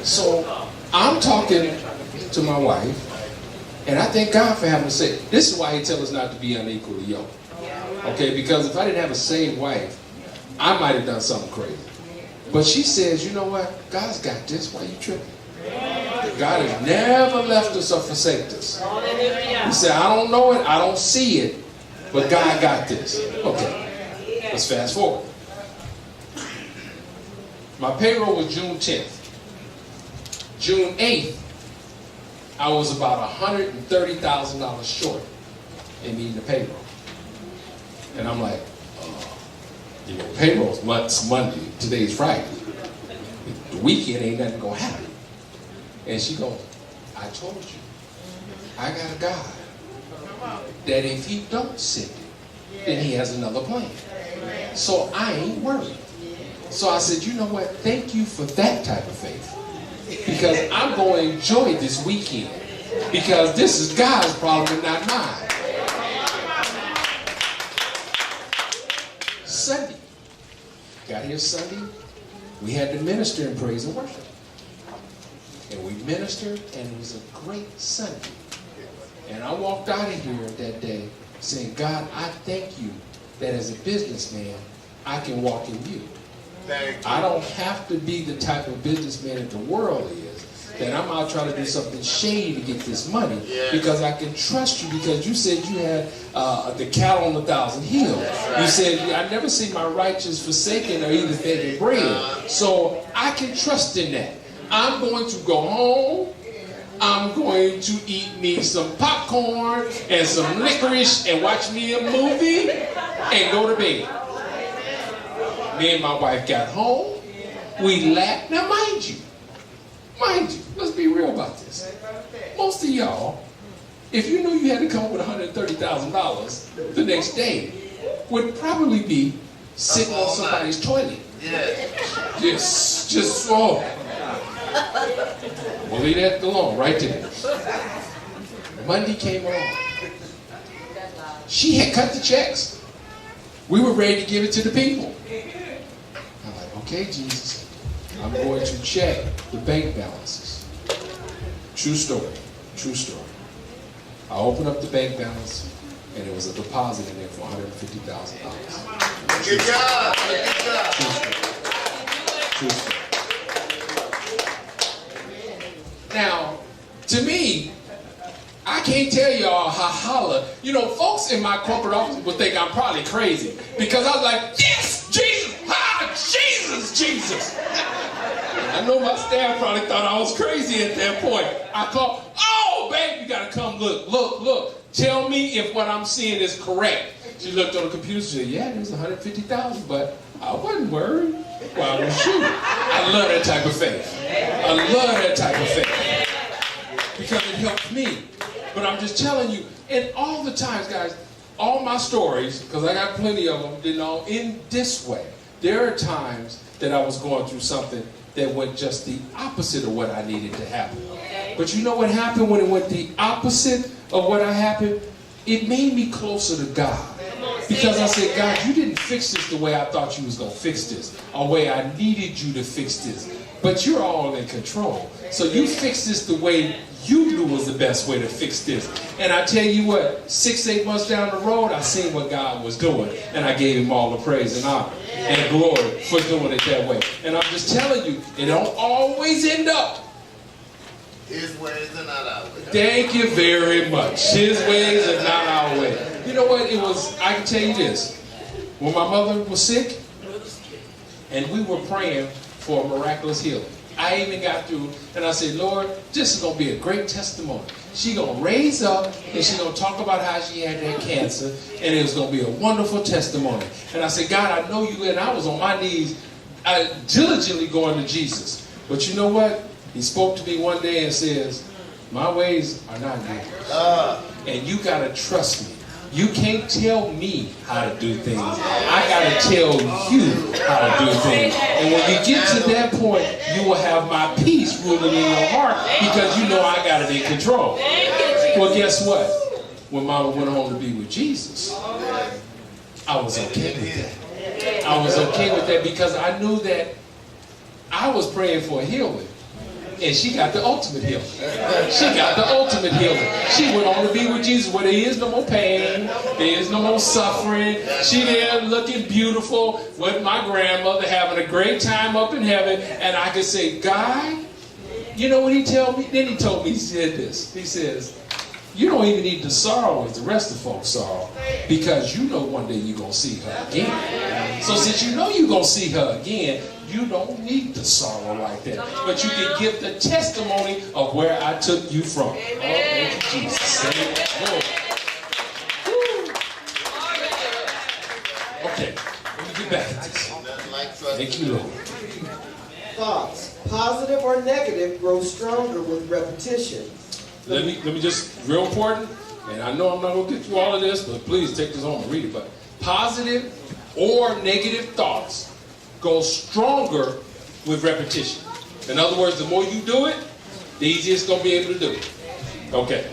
So I'm talking to my wife, and I thank God for having to say, this is why he tells us not to be unequally yoked. Okay, because if I didn't have a saved wife, I might have done something crazy. But she says, you know what? God's got this. Why you tripping? God has never left us or forsaken us. He said, I don't know it, I don't see it, but God got this. Okay, let's fast forward. My payroll was June 10th. June 8th, I was about $130,000 short in needing the payroll. And I'm like, payroll's Monday, today's Friday. The weekend ain't nothing gonna happen. And she goes, I told you, I got a God that if he don't send it, then he has another plan. So I ain't worried. So I said, you know what? Thank you for that type of faith. Because I'm going to enjoy this weekend. Because this is God's problem and not mine. Sunday. Got here Sunday. We had to minister in praise and worship. And we ministered, and it was a great Sunday. And I walked out of here that day saying, God, I thank you that as a businessman, I can walk in you. I don't have to be the type of businessman that the world is, that I'm out trying to do something shady to get this money, because I can trust you, because you said you had the cattle on 1,000 hills. You said, I never see my righteous forsaken or either begging bread. So I can trust in that. I'm going to go home. I'm going to eat me some popcorn and some licorice and watch me a movie and go to bed. Me and my wife got home. We laughed. Now, mind you, let's be real about this. Most of y'all, if you knew you had to come up with $130,000 the next day, would probably be sitting on somebody's toilet. Just we'll leave that alone right there. Monday came along. She had cut the checks. We were ready to give it to the people. I'm like, okay, Jesus, I'm going to check the bank balances. True story. I opened up the bank balance, and there was a deposit in there for $150,000. Good job. True story. Now, to me, I can't tell y'all how holla. You know, folks in my corporate office would think I'm probably crazy, because I was like, yes, Jesus, Jesus. I know my staff probably thought I was crazy at that point. I called, oh, babe, you gotta come look. Tell me if what I'm seeing is correct. She looked on the computer, she said, yeah, there's $150,000, but I wasn't worried. Well, I was shooting. I love that type of faith. Because it helps me. But I'm just telling you, and all the times, guys, all my stories, because I got plenty of them, didn't all end this way. There are times that I was going through something that went just the opposite of what I needed to happen. But you know what happened when it went the opposite of what I happened? It made me closer to God. Because I said, God, you didn't fix this the way I thought you was going to fix this, or the way I needed you to fix this. But you're all in control. So you fixed this the way you knew was the best way to fix this. And I tell you what, 6-8 months down the road, I seen what God was doing. And I gave him all the praise and honor and glory for doing it that way. And I'm just telling you, it don't always end up His ways are not our ways. Thank you very much. His ways are not our way. You know what? It was, I can tell you this. When my mother was sick, and we were praying for a miraculous healing, I even got through, and I said, Lord, this is going to be a great testimony. She's going to raise up, and she's going to talk about how she had that cancer, and it was going to be a wonderful testimony. And I said, God, I know you, and I was on my knees, diligently going to Jesus. But you know what? He spoke to me one day and says, my ways are not yours. And you got to trust me. You can't tell me how to do things. I got to tell you how to do things. And when you get to that point, you will have my peace ruling in your heart, because you know I got it in control. Well, guess what? When Mama went home to be with Jesus, I was okay with that. I was okay with that, because I knew that I was praying for a healing, And she got the ultimate healing. She got the ultimate healing. She went on to be with Jesus where there is no more pain. There is no more suffering. She there looking beautiful with my grandmother, having a great time up in heaven. And I could say, God, you know what he told me? Then he told me, he said this. He says, you don't even need to sorrow as the rest of folks sorrow, because you know one day you're going to see her again. So since you know you're going to see her again, you don't need to sorrow like that. But you can give the testimony of where I took you from. Oh, thank you, Jesus. Okay, let me get back at this. Thank you, Lord. Thoughts, positive or negative, grow stronger with repetition. Let me just, real important, and I know I'm not going to get through all of this, but please take this home and read it. But positive or negative thoughts go stronger with repetition. In other words, the more you do it, the easier it's going to be able to do it. Okay.